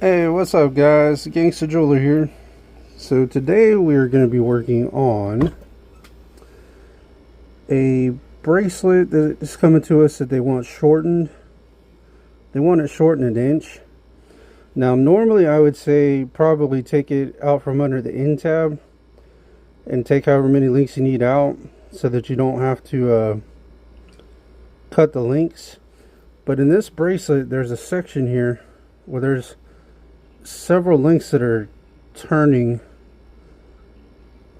Hey, what's up, guys? Gangsta Jeweler here. So today we're going to be working on a bracelet that is coming to us that they want shortened. They want it shortened an inch. Now, normally I would say probably take it out from under the end tab and take however many links you need out so that you don't have to cut the links. But in this bracelet, there's a section here where there's several links that are turning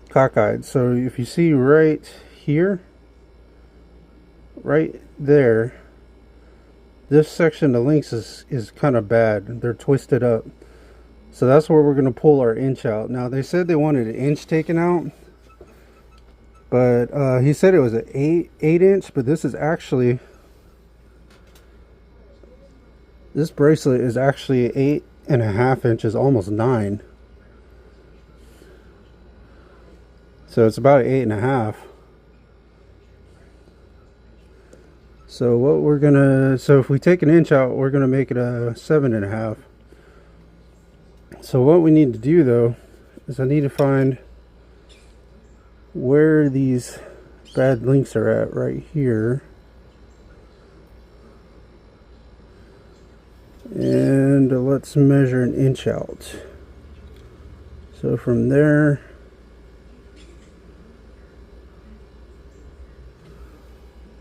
cockeyed. So if you see right here, right there, this section of links is kind of bad. They're twisted up. So that's where we're going to pull our inch out. Now they said they wanted an inch taken out, but he said it was an 8 inch, but this bracelet is actually 8.5 inches, almost 9. So it's about 8.5. So if we take an inch out, we're gonna make it a 7.5. So what we need to do though is I need to find where these bad links are at right here. And let's measure an inch out. So from there,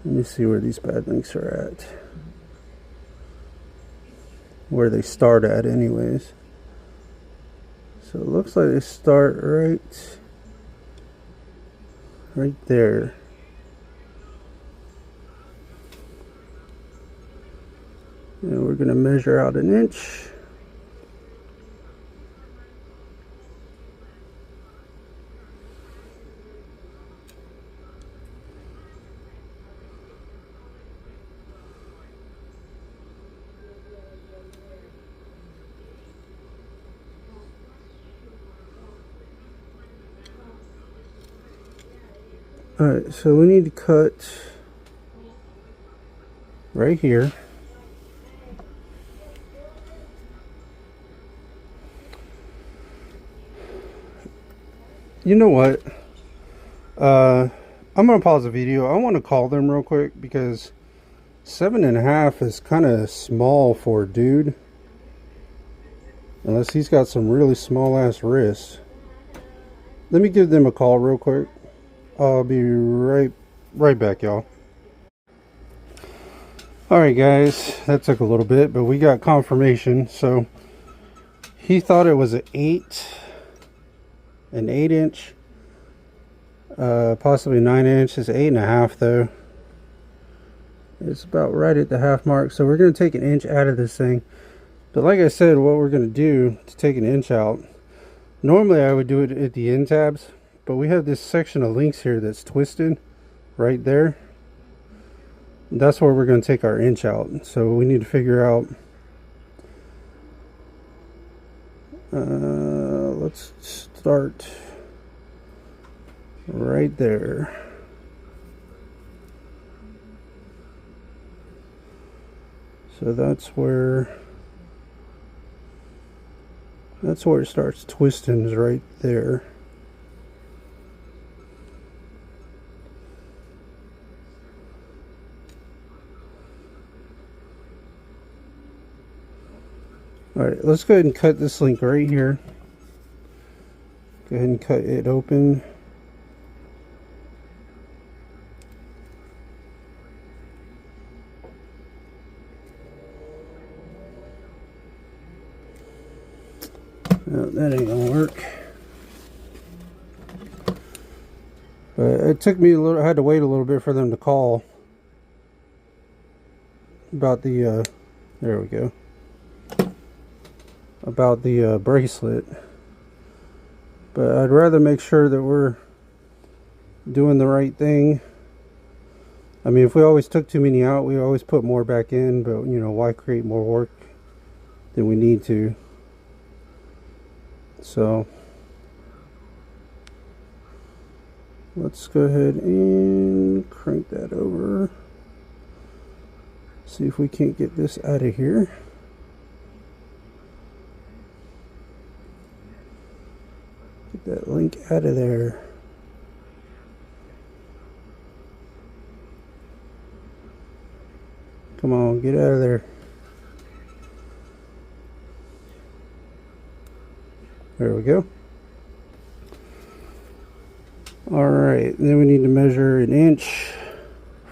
let me see where these bad links are at. Where they start at anyways. So it looks like they start right there. And we're going to measure out an inch. Alright, so we need to cut right here. You know what? I'm gonna pause the video. I want to call them real quick because 7.5 is kind of small for a dude, unless he's got some really small ass wrists. Let me give them a call real quick. I'll be right back, y'all. Alright guys, that took a little bit, but we got confirmation. So he thought it was an 8 inch, possibly 9 inches. 8.5 though. It's about right at the half mark. So we're going to take an inch out of this thing. But like I said, what we're going to do to take an inch out, normally I would do it at the end tabs, but we have this section of links here that's twisted right there. That's where we're going to take our inch out. So we need to figure out, let's start right there. So that's where it starts twisting, is right there. Alright, let's go ahead and cut this link right here. Go ahead and cut it open. No, that ain't gonna work. But it took me a little, I had to wait a little bit for them to call about the, there we go. About the bracelet. But I'd rather make sure that we're doing the right thing. I mean, if we always took too many out, we always put more back in, but you know, why create more work than we need to? So let's go ahead and crank that over. See if we can't get this out of here. Get that link out of there. Come on, get out of there. There we go. Alright, then we need to measure an inch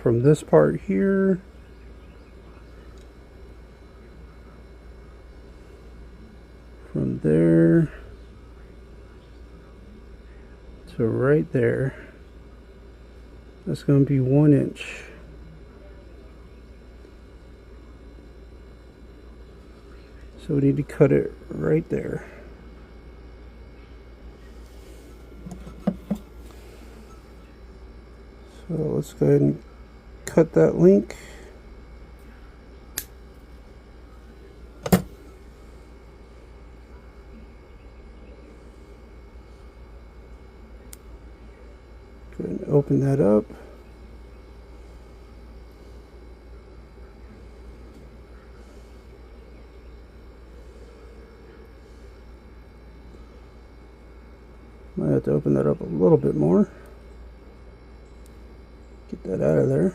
from this part here. From there to right there. That's going to be 1 inch. So we need to cut it right there. So let's go ahead and cut that link. Go ahead and open that up. Might have to open that up a little bit more. Get that out of there.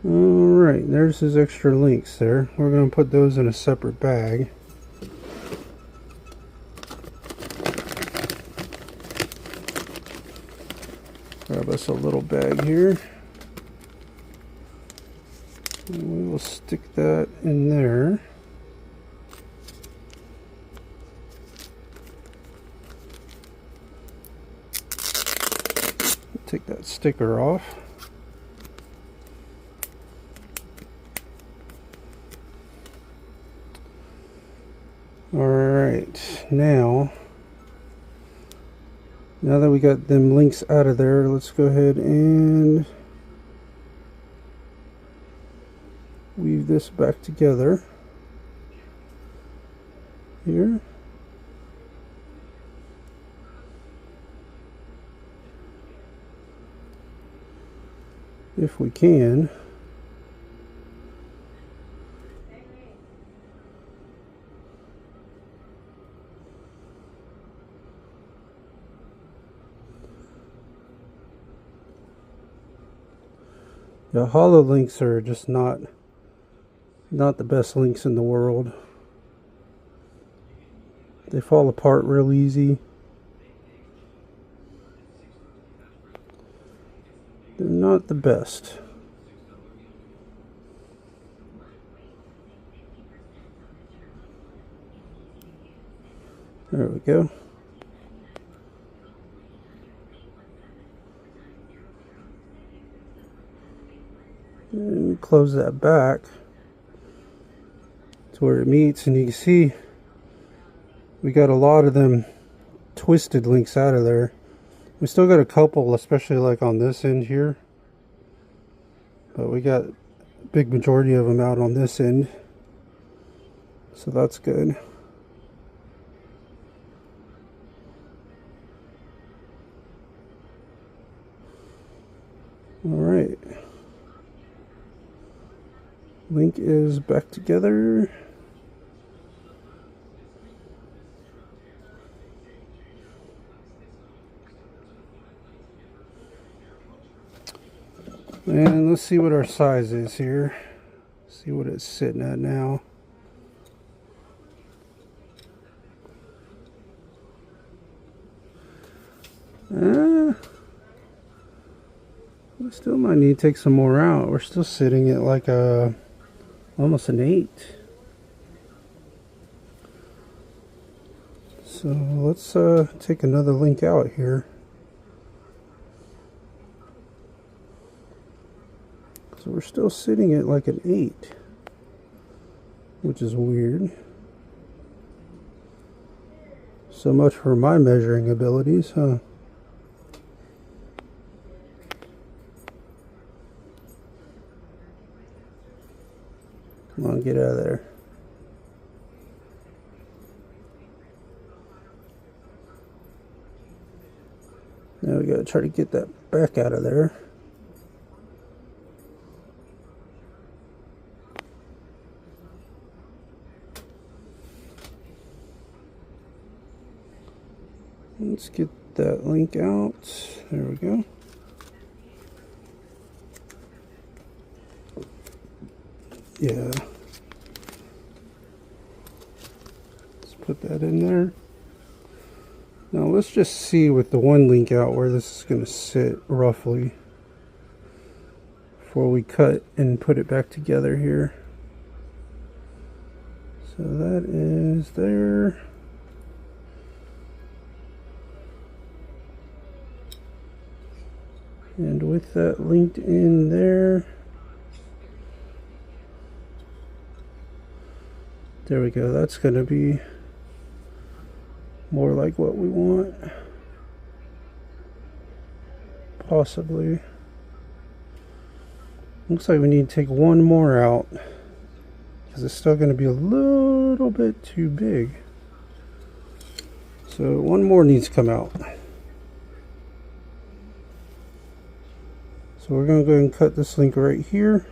Alright, there's his extra links there. We're going to put those in a separate bag. Grab us a little bag here. And we will stick that in there. Take that sticker off. Alright, now that we got them links out of there, let's go ahead and weave this back together here. If we can. The hollow links are just not the best links in the world. They fall apart real easy. They're not the best. There we go. And close that back to where it meets, and you can see we got a lot of them twisted links out of there. We still got a couple, especially like on this end here, but we got a big majority of them out on this end, so that's good. All right, link is back together. And let's see what our size is here. See what it's sitting at now. We still might need to take some more out. We're still sitting at like almost an 8. So let's take another link out here. So we're still sitting at like an 8, which is weird. So much for my measuring abilities, huh? Come on, get out of there. try to get that back out of there. Let's get that link out. There we go. Yeah. Let's put that in there. Now let's just see with the one link out where this is going to sit roughly before we cut and put it back together here. So that is there. And with that linked in there, there we go. That's going to be more like what we want. Possibly. Looks like we need to take one more out because it's still going to be a little bit too big. So one more needs to come out. So we're going to go ahead and cut this link right here.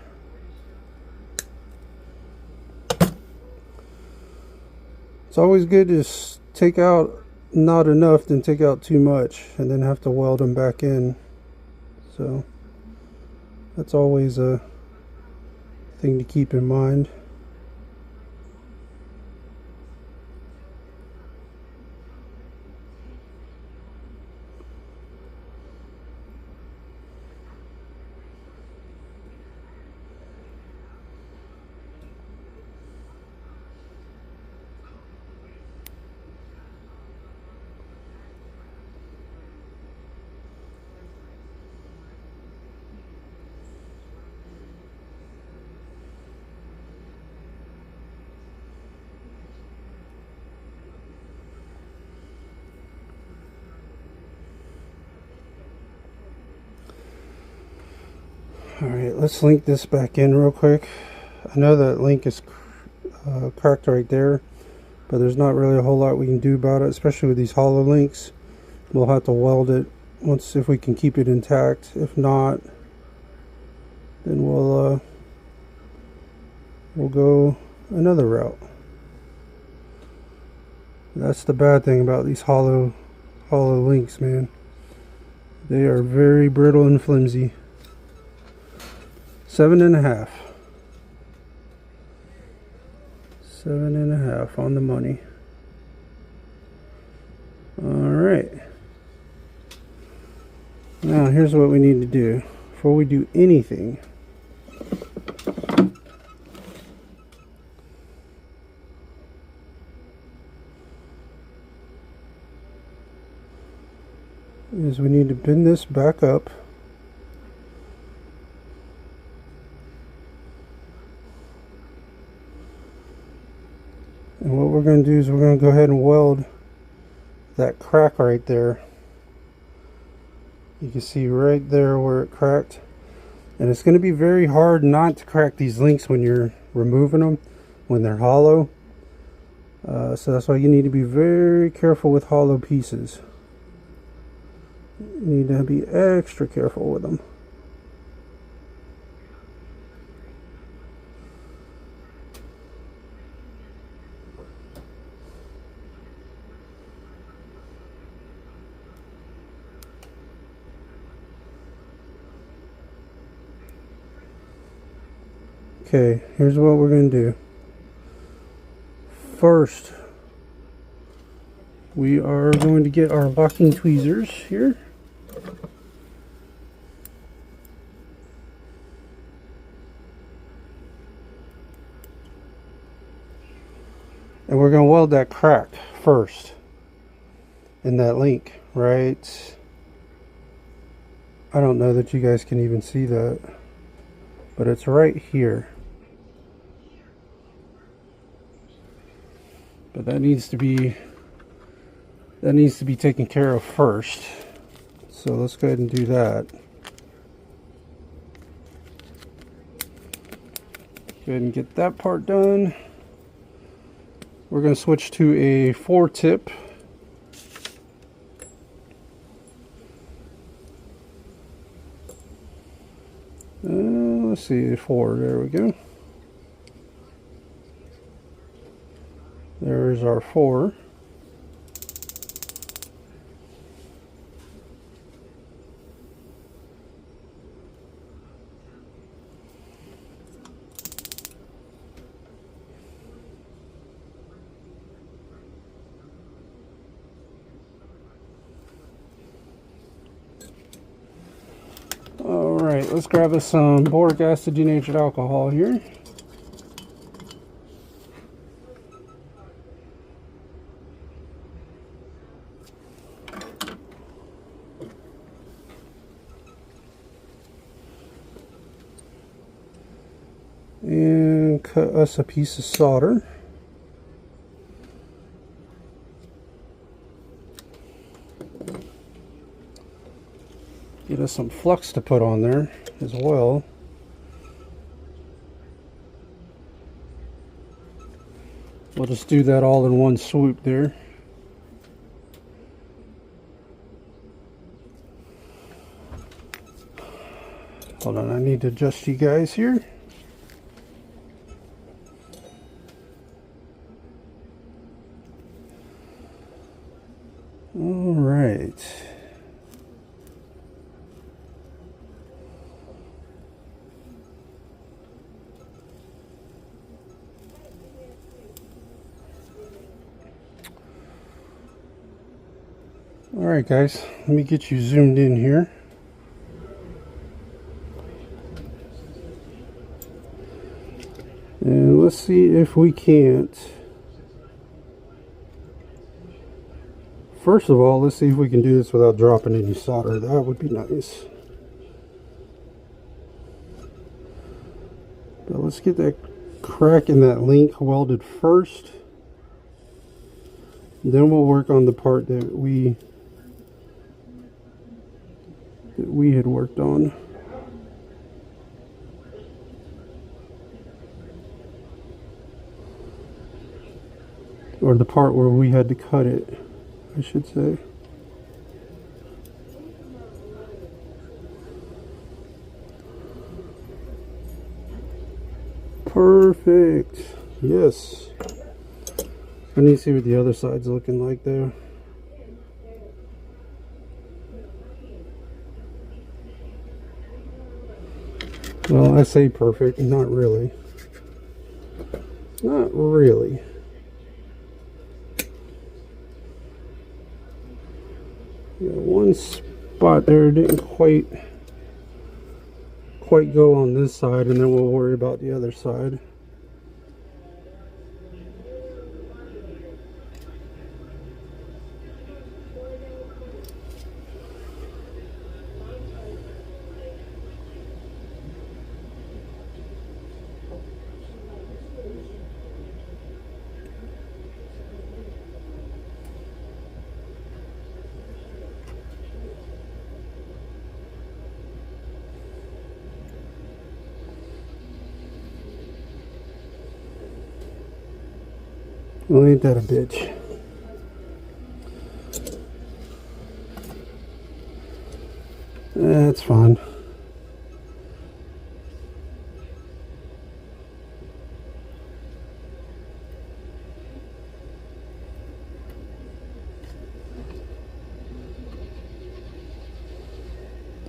It's always good to take out not enough, then take out too much, and then have to weld them back in. So that's always a thing to keep in mind. Alright, let's link this back in real quick. I know that link is cracked right there, but there's not really a whole lot we can do about it, especially with these hollow links. We'll have to weld it once if we can keep it intact. If not, then we'll go another route. That's the bad thing about these hollow links, man. They are very brittle and flimsy. 7.5. 7.5 on the money. Alright. Now here's what we need to do before we do anything. Is we need to bend this back up. And what we're going to do is we're going to go ahead and weld that crack right there. You can see right there where it cracked. And it's going to be very hard not to crack these links when you're removing them, when they're hollow. So that's why you need to be very careful with hollow pieces. You need to be extra careful with them. Okay, here's what we're going to do. First, we are going to get our locking tweezers here. And we're going to weld that crack first in that link, right? I don't know that you guys can even see that, but it's right here. But that needs to be taken care of first. So let's go ahead and do that. Go ahead and get that part done. We're going to switch to a 4-tip. let's see, 4. There we go. There's our 4. Alright, let's grab us some boric acid denatured alcohol here. And cut us a piece of solder. Get us some flux to put on there as well. We'll just do that all in one swoop there. Hold on, I need to adjust you guys here. All right. Alright guys, let me get you zoomed in here. And let's see if we can't. First of all, let's see if we can do this without dropping any solder. That would be nice. But let's get that crack in that link welded first. Then we'll work on the part that we had worked on. Or the part where we had to cut it, I should say. Perfect. Yes. I need to see what the other side's looking like there. Well, I say perfect, not really. Not really. Yeah, one spot there didn't quite go on this side, and then we'll worry about the other side. Well, ain't that a bitch? That's fine.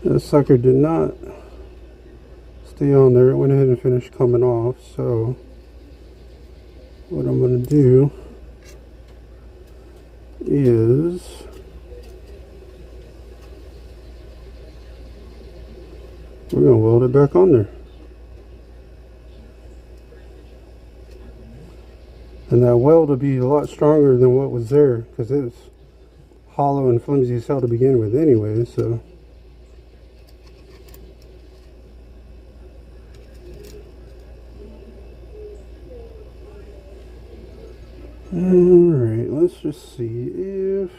That sucker did not stay on there. It went ahead and finished coming off, so what I'm going to do is we're going to weld it back on there. And that weld will be a lot stronger than what was there because it was hollow and flimsy as hell to begin with anyway, so. Alright, let's just see if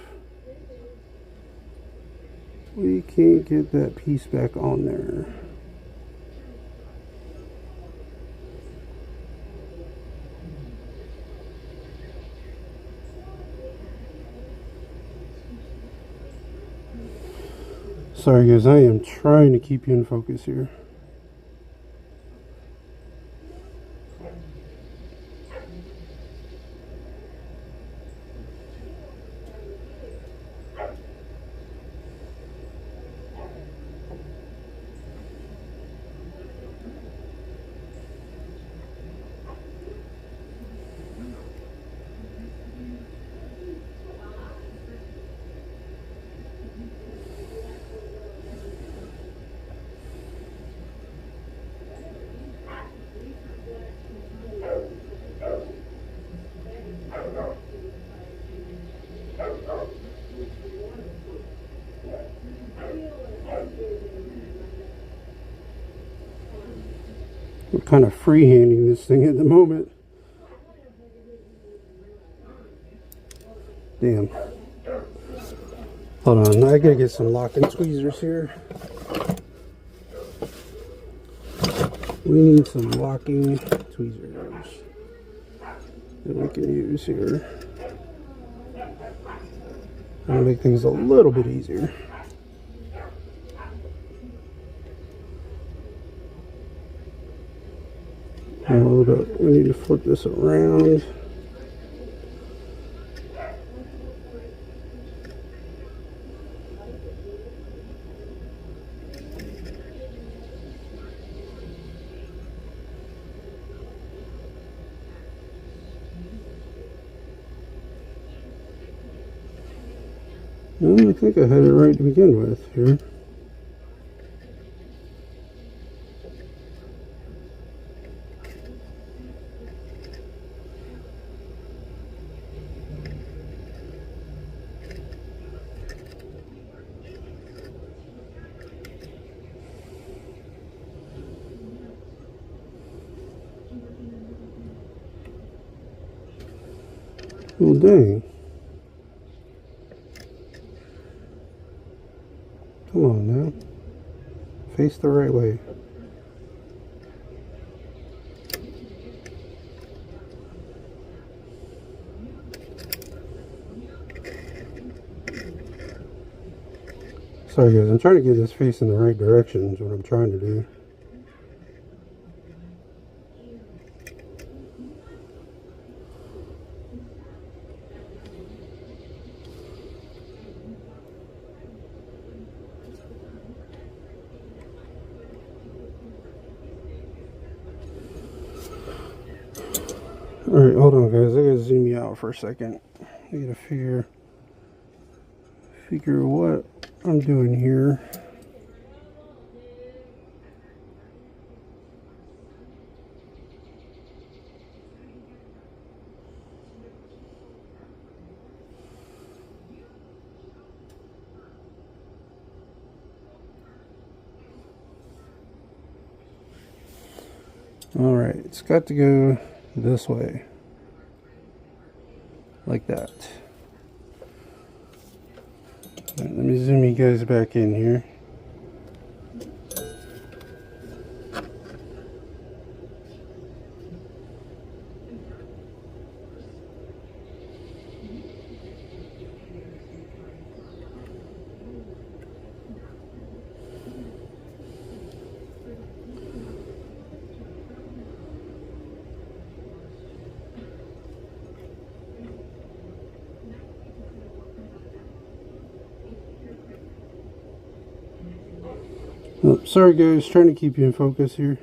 we can't get that piece back on there. Sorry guys, I am trying to keep you in focus here. kind of freehanding this thing at the moment. Damn. Hold on, I gotta get some locking tweezers here. We need some locking tweezers that we can use here. I'll make things a little bit easier. Hold up, we need to flip this around. I think I had it right to begin with here. Well, dang. Come on now. Face the right way. Sorry guys, I'm trying to get this face in the right direction is what I'm trying to do. Alright, hold on guys, I gotta zoom you out for a second. I gotta figure what I'm doing here. Alright, it's got to go this way. Like that. Right, let me zoom you guys back in here. Oh, sorry guys, trying to keep you in focus here.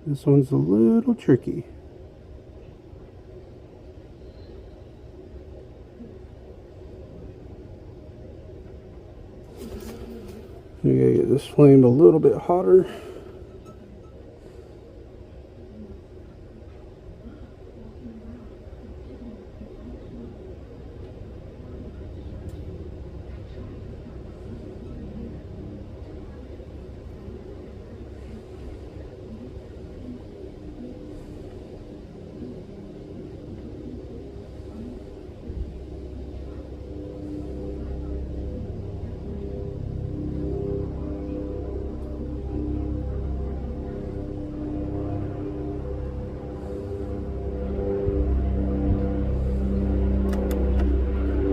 This one's a little tricky. We gotta get this flame a little bit hotter.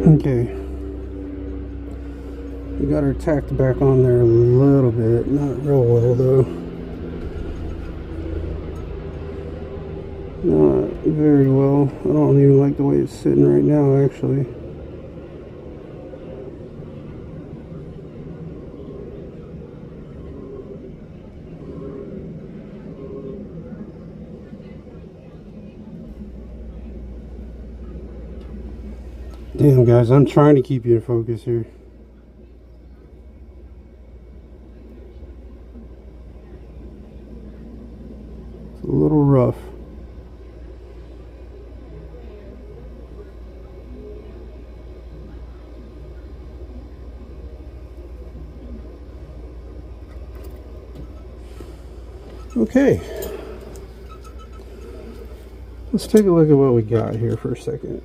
Okay, we got her tacked back on there a little bit, not real well though. Not very well. I don't even like the way it's sitting right now actually. Damn guys, I'm trying to keep you in focus here. It's a little rough. Okay, let's take a look at what we got here for a second.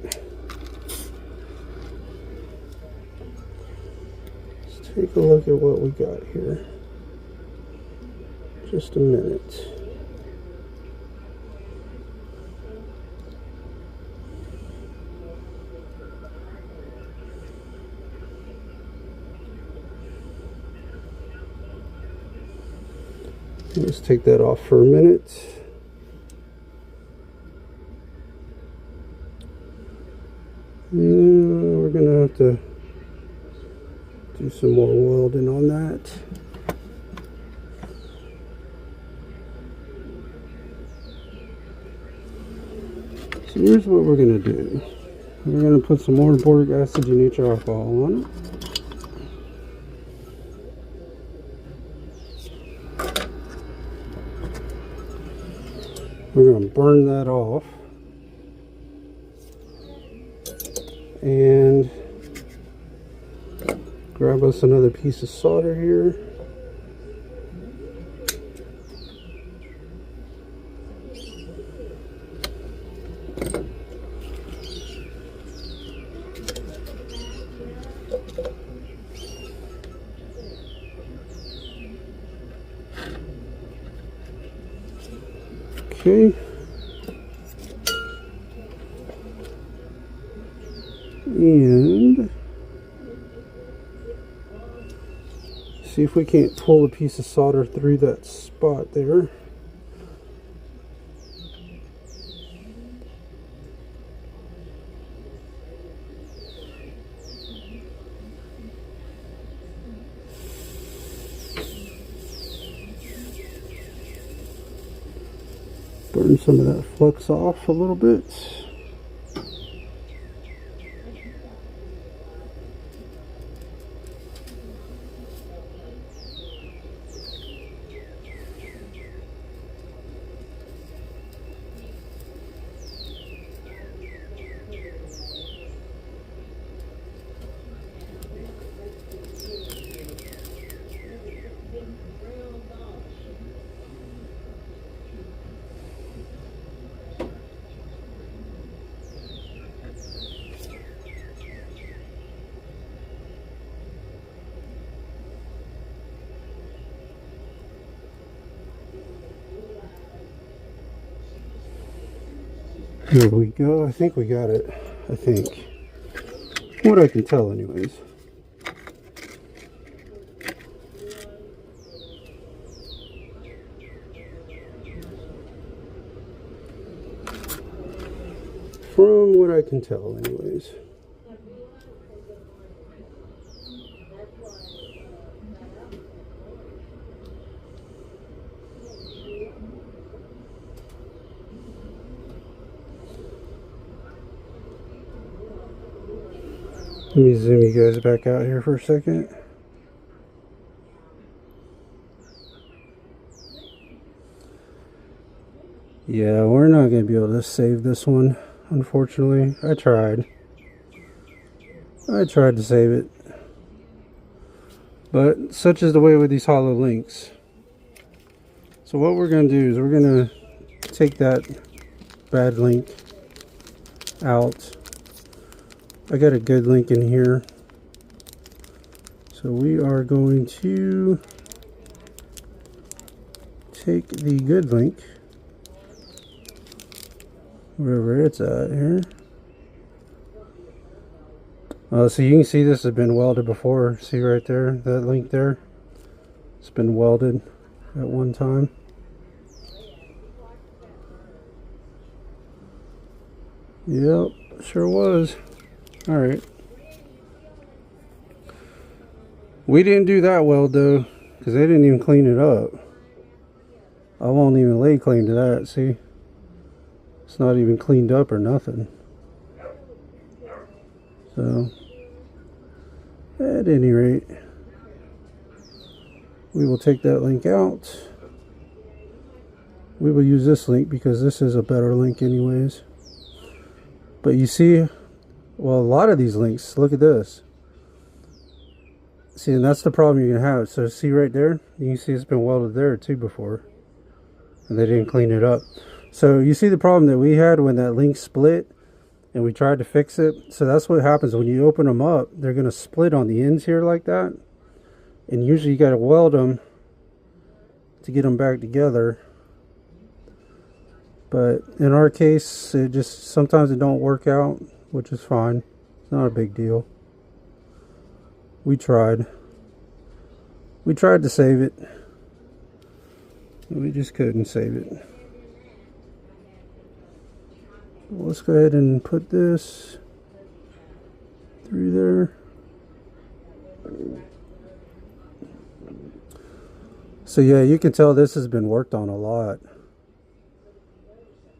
Let's take a look at what we got here. Just a minute. Let's take that off for a minute. We're gonna have to do some more welding on that. So here's what we're gonna do. We're gonna put some more boric acid denatured alcohol on it. We're going to burn that off and grab us another piece of solder here. Okay. And see if we can't pull a piece of solder through that spot there. Burn some of that flux off a little bit. Here we go. I think we got it. I think. What I can tell anyways. From what I can tell anyways. Let me zoom you guys back out here for a second. Yeah, we're not going to be able to save this one, unfortunately. I tried to save it. But such is the way with these hollow links. So what we're going to do is we're going to take that bad link out. I got a good link in here. So we are going to take the good link, wherever it's at here. So you can see this has been welded before. See right there, that link there? It's been welded at one time. Yep, sure was. Alright. We didn't do that weld though, because they didn't even clean it up. I won't even lay claim to that, see? It's not even cleaned up or nothing. So, at any rate, we will take that link out. We will use this link because this is a better link anyways. But you see, well, a lot of these links, look at this. See, and that's the problem you're going to have. So see right there? You can see it's been welded there too before. and they didn't clean it up. So you see the problem that we had when that link split and we tried to fix it. So that's what happens when you open them up. They're going to split on the ends here like that. And usually you got to weld them to get them back together. But in our case, it just sometimes it don't work out, which is fine. It's not a big deal. We tried. We tried to save it. We just couldn't save it. Let's go ahead and put this through there. So yeah, you can tell this has been worked on a lot.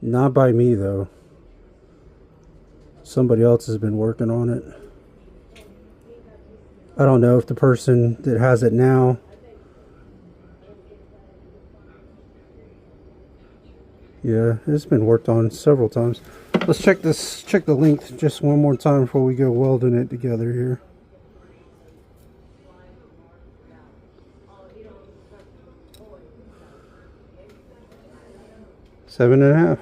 Not by me though. Somebody else has been working on it. I don't know if the person that has it now yeah, it's been worked on several times. Let's check the length just one more time before we go welding it together here. Seven and a half.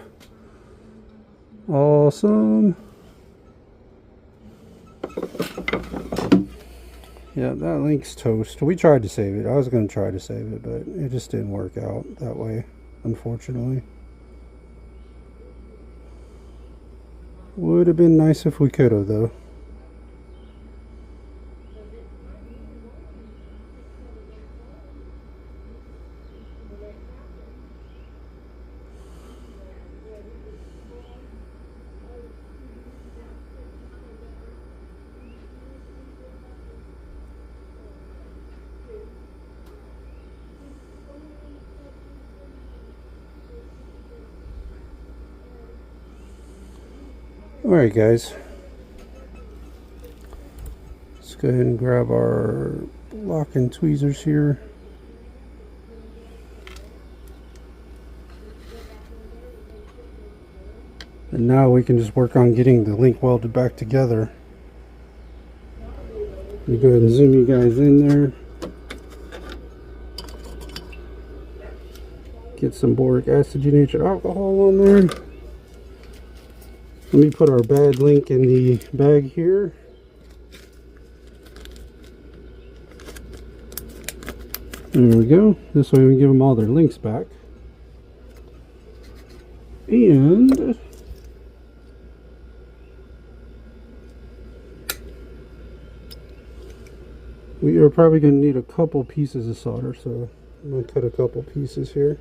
Awesome. Yeah, that link's toast. We tried to save it. I was going to try to save it, but it just didn't work out that way, unfortunately. Would have been nice if we could have, though. Alright guys, let's go ahead and grab our lock and tweezers here. And now we can just work on getting the link welded back together. Let me go ahead and zoom you guys in there. Get some boric acid denatured alcohol on there. Let me put our bad link in the bag here. There we go. This way we can give them all their links back. And we are probably going to need a couple pieces of solder, so I'm going to cut a couple pieces here.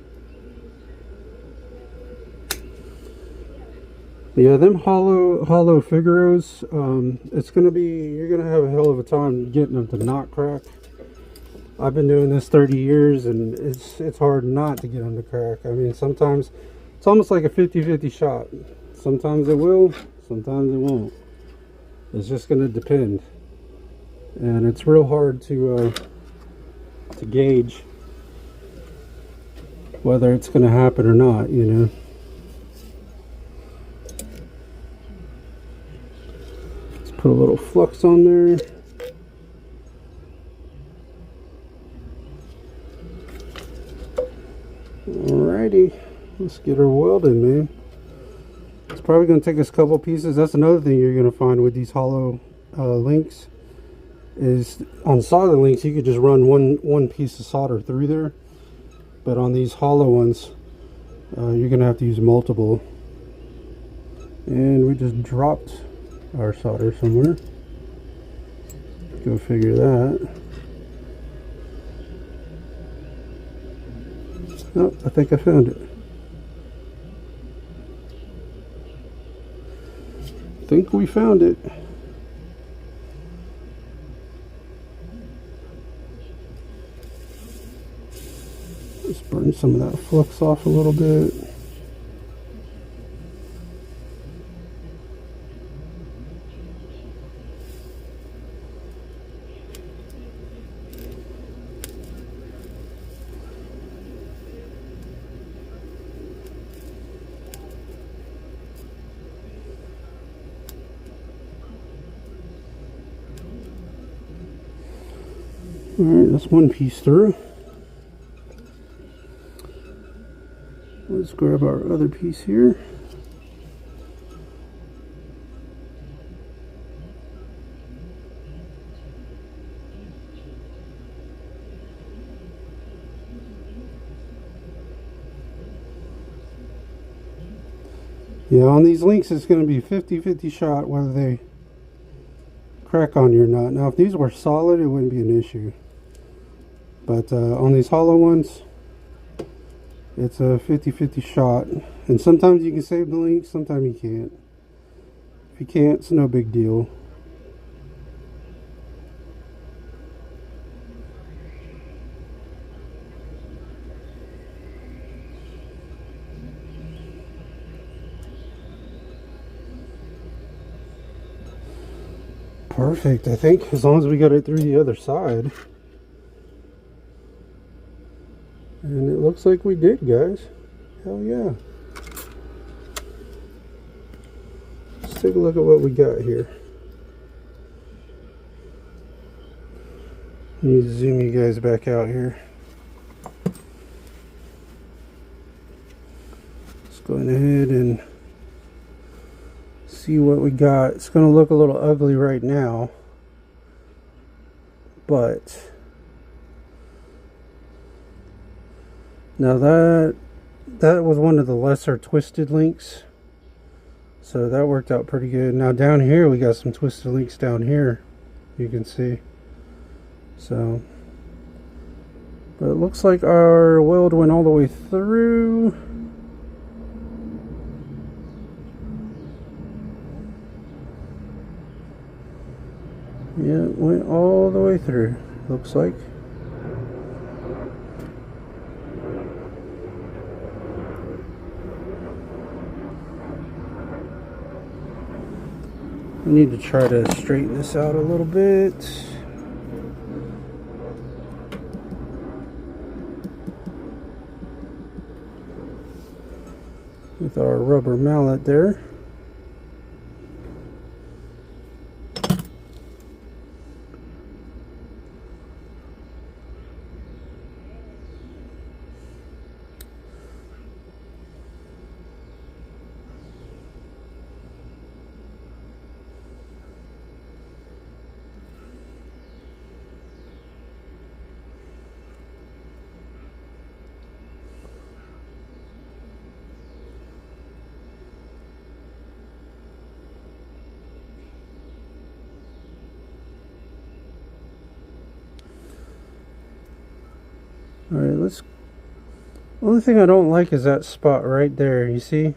Yeah, them hollow Figaros, it's going to be, you're going to have a hell of a time getting them to not crack. I've been doing this 30 years and it's hard not to get them to crack. I mean, sometimes it's almost like a 50-50 shot. Sometimes it will, sometimes it won't. It's just going to depend. And it's real hard to gauge whether it's going to happen or not, you know. Put a little flux on there. Alrighty, let's get her welded, man. It's probably going to take us a couple pieces. That's another thing you're going to find with these hollow links is on solder links you could just run one piece of solder through there, but on these hollow ones you're going to have to use multiple. And we just dropped our solder somewhere. Go figure that. Oh, I think I found it. I think we found it. Let's burn some of that flux off a little bit. Alright, that's one piece through. Let's grab our other piece here. Yeah, on these links it's going to be 50-50 shot whether they crack on you or not. Now if these were solid it wouldn't be an issue. But on these hollow ones, it's a 50-50 shot. And sometimes you can save the link, sometimes you can't. If you can't, it's no big deal. Perfect, I think, as long as we got it through the other side. And it looks like we did, guys. Hell yeah. Let's take a look at what we got here. Let me zoom you guys back out here. Let's go ahead and see what we got. It's going to look a little ugly right now, but now that was one of the lesser twisted links, so that worked out pretty good. Now down here we got some twisted links down here, you can see. So, but it looks like our weld went all the way through. Yeah, it went all the way through, looks like. I need to try to straighten this out a little bit. With our rubber mallet there. Alright, let's... Only thing I don't like is that spot right there, you see?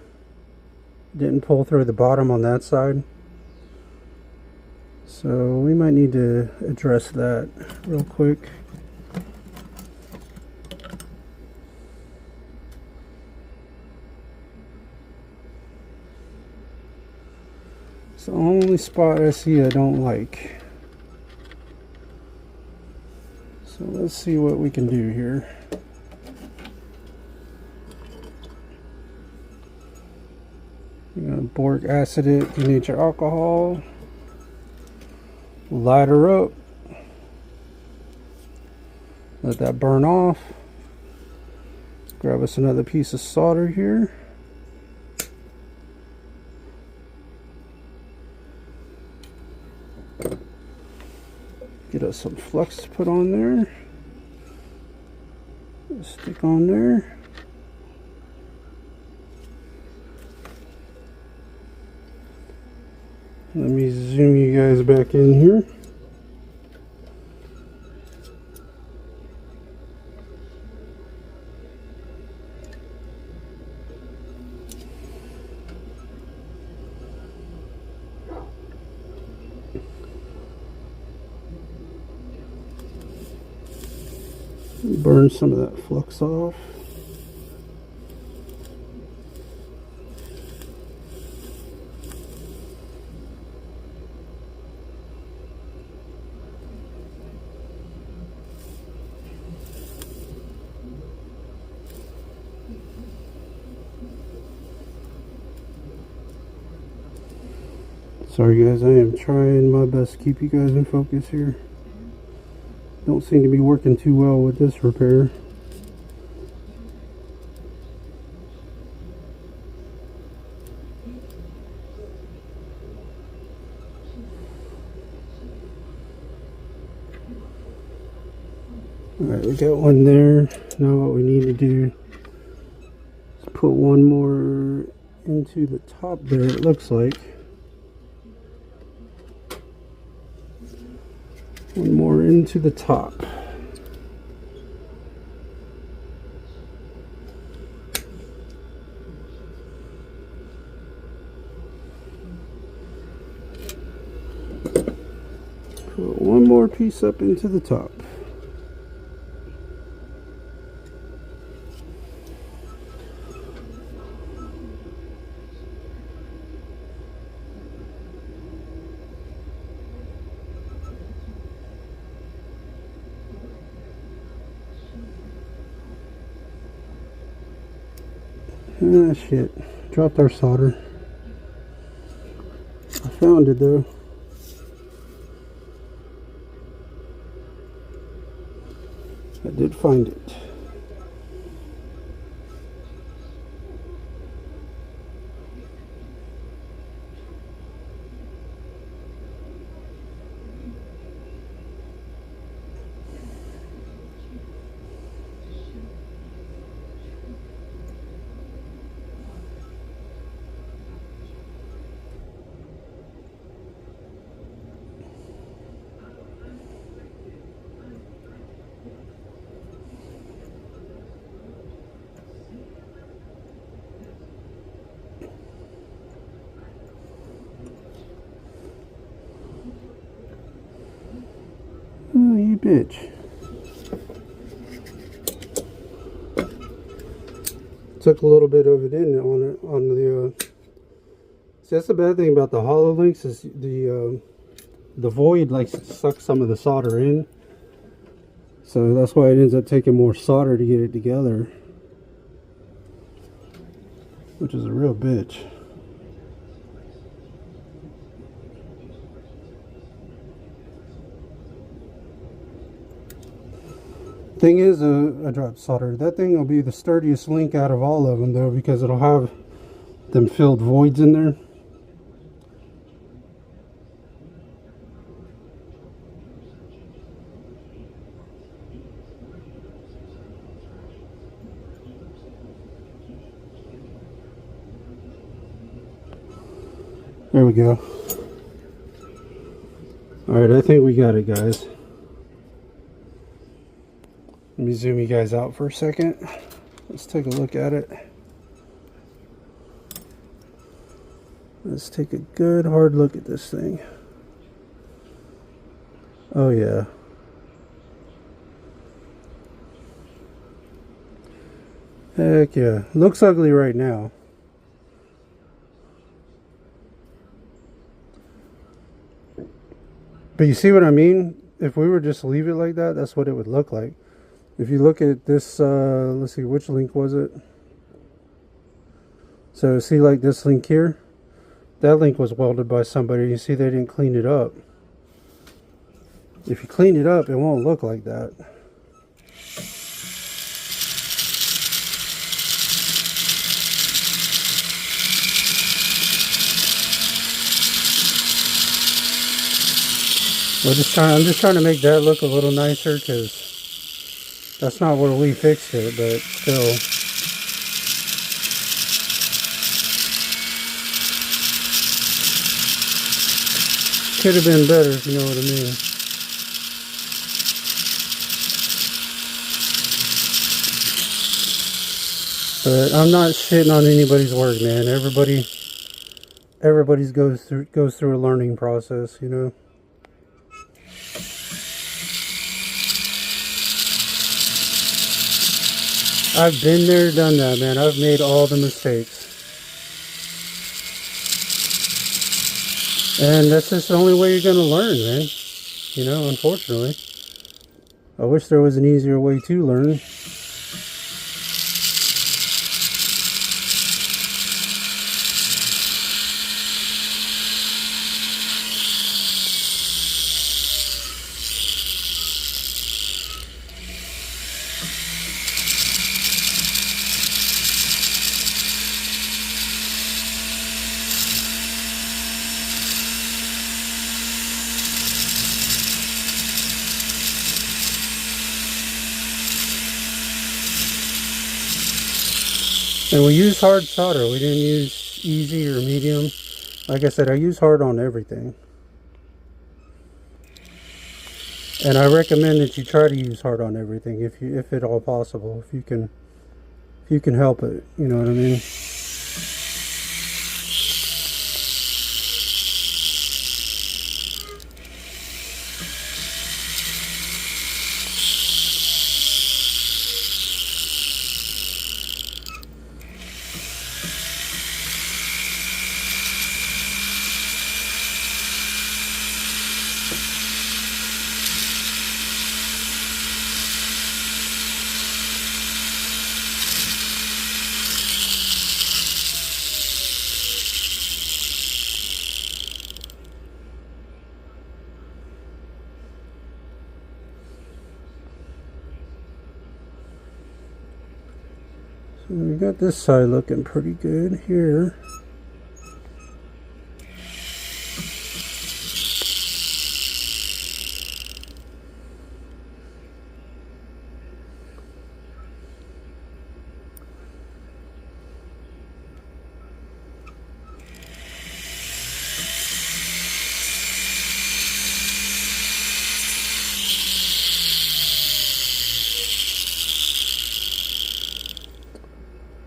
Didn't pull through the bottom on that side. So we might need to address that real quick. It's the only spot I see I don't like. So let's see what we can do here. You're going to boric acid it, denatured alcohol, light her up, let that burn off. Grab us another piece of solder here. Get us some flux to put on there. Stick on there. Let me zoom you guys back in here. Burn some of that flux off. Sorry guys, I am trying my best to keep you guys in focus here. Don't seem to be working too well with this repair. Alright, we got one there. Now what we need to do is put one more into the top there, it looks like. One more into the top. Put one more piece up into the top. Ah, shit. Dropped our solder. I found it though. I did find it. Oh, you bitch. Took a little bit of it in on the see, that's the bad thing about the hollow links is the void likes to suck some of the solder in. So that's why it ends up taking more solder to get it together. Which is a real bitch. Thing is, I dropped solder. That thing will be the sturdiest link out of all of them though, because it'll have them filled voids in there. There we go. Alright, I think we got it, guys. Let me zoom you guys out for a second. Let's take a look at it. Let's take a good hard look at this thing. Oh yeah. Heck yeah. Looks ugly right now. But you see what I mean? If we were just to leave it like that, that's what it would look like. If you look at this, let's see, which link was it? So see, like this link here? That link was welded by somebody. You see they didn't clean it up. If you clean it up, it won't look like that. I'm just trying to make that look a little nicer, because that's not where we fixed it, but still. Could have been better, if you know what I mean. But I'm not shitting on anybody's work, man. Everybody's goes through a learning process, you know. I've been there, done that, man. I've made all the mistakes. And that's just the only way you're going to learn, man. You know, unfortunately. I wish there was an easier way to learn. And we use hard solder. We didn't use easy or medium. Like I said, I use hard on everything. And I recommend that you try to use hard on everything if at all possible. If you can help it, you know what I mean? So we got this side looking pretty good here.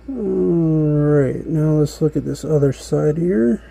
Alright, now let's look at this other side here.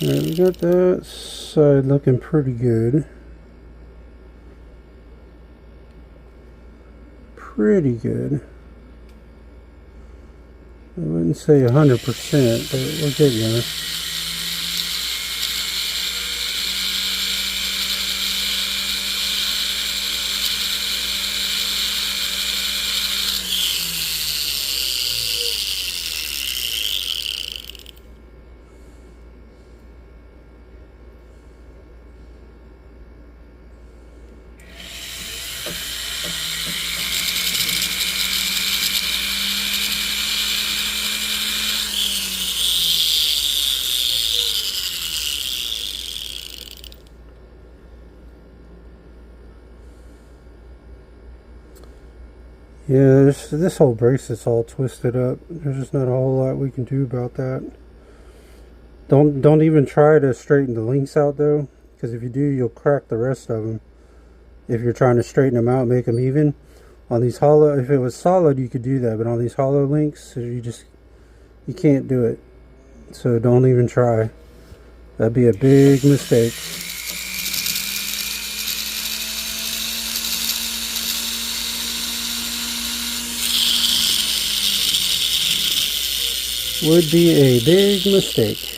Alright, we got that side looking pretty good. Pretty good. I wouldn't say 100%, but we're getting there. Yeah, this whole bracelet's all twisted up. There's just not a whole lot we can do about that. Don't even try to straighten the links out though, because if you do, you'll crack the rest of them. If you're trying to straighten them out, make them even. On these hollow, if it was solid, you could do that, but on these hollow links, you can't do it. So don't even try. That'd be a big mistake. Would be a big mistake.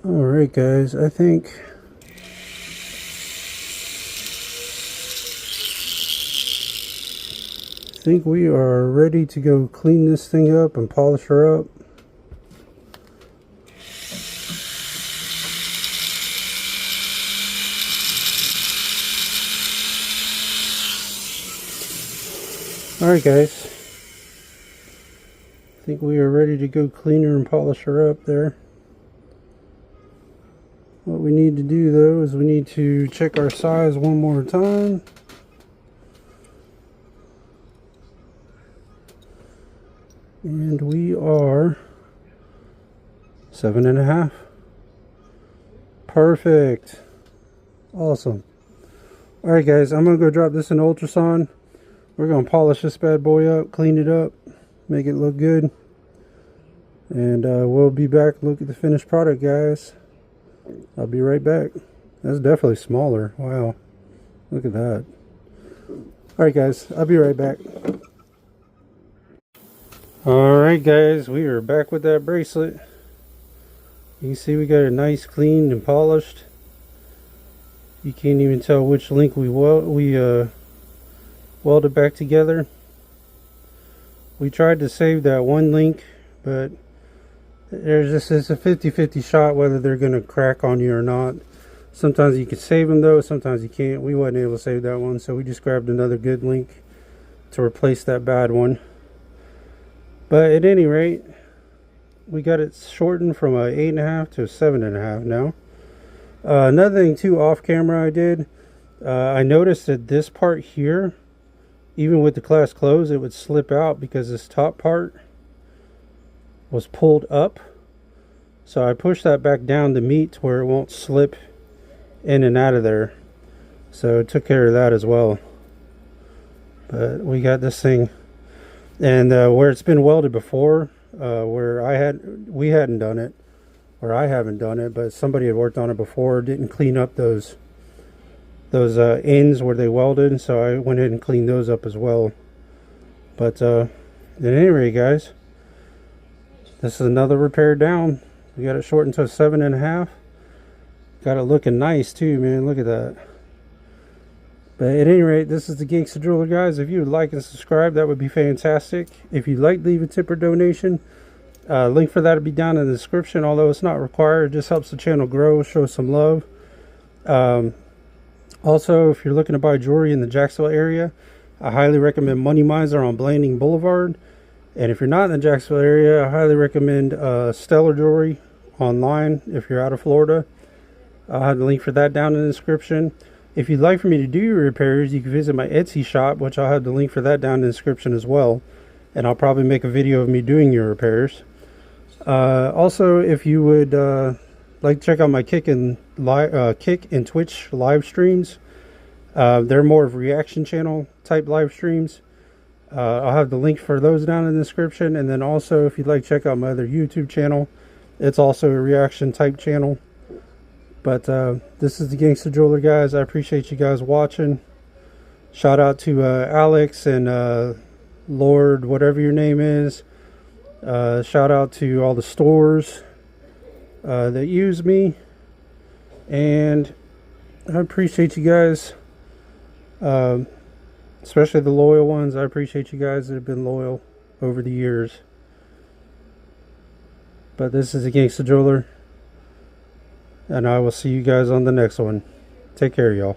Alright guys, I think think we are ready to go clean this thing up and polish her up. Alright guys, I think we are ready to go clean her and polish her up there. What we need to do though is we need to check our size one more time. And we are 7.5. Perfect. Awesome. Alright guys, I'm going to go drop this in ultrasound. We're going to polish this bad boy up, clean it up, make it look good. And we'll be back, look at the finished product guys. I'll be right back. That's definitely smaller. Wow. Look at that. Alright guys, I'll be right back. Alright guys, we are back with that bracelet. You can see we got it nice, cleaned and polished. You can't even tell which link we welded back together. We tried to save that one link, but it's a 50-50 shot whether they're going to crack on you or not. Sometimes you can save them though, sometimes you can't. We wasn't able to save that one, so we just grabbed another good link to replace that bad one. But at any rate, we got it shortened from a 8.5 to a 7.5 now. Another thing too, off camera I did, I noticed that this part here, even with the class closed, it would slip out because this top part was pulled up. So I pushed that back down to meet to where it won't slip in and out of there. So it took care of that as well. But we got this thing, and where it's been welded before, where we hadn't done it, or I haven't done it, but somebody had worked on it before, didn't clean up those ends where they welded, so I went ahead and cleaned those up as well. But at any rate guys, this is another repair down. We got it shortened to a 7.5. Got it looking nice too, man. Look at that. But at any rate, this is the Gangsta Driller guys. If you would like and subscribe, that would be fantastic. If you'd like to leave a tip or donation, link for that will be down in the description. Although it's not required, it just helps the channel grow, show some love. Also, if you're looking to buy jewelry in the Jacksonville area, I highly recommend Money Miser on Blanding Boulevard. And if you're not in the Jacksonville area, I highly recommend Stellar Jewelry online if you're out of Florida. I'll have the link for that down in the description. If you'd like for me to do your repairs, you can visit my Etsy shop, which I'll have the link for that down in the description as well. And I'll probably make a video of me doing your repairs. Also, if you would like to check out my Kick and Twitch live streams, they're more of reaction channel type live streams. I'll have the link for those down in the description. And then also, if you'd like to check out my other YouTube channel, it's also a reaction type channel. But this is the Gangsta Driller guys. I appreciate you guys watching. Shout out to Alex and Lord, whatever your name is. Shout out to all the stores that use me. And I appreciate you guys. Especially the loyal ones. I appreciate you guys that have been loyal over the years. But this is the Gangsta Driller. And I will see you guys on the next one. Take care, y'all.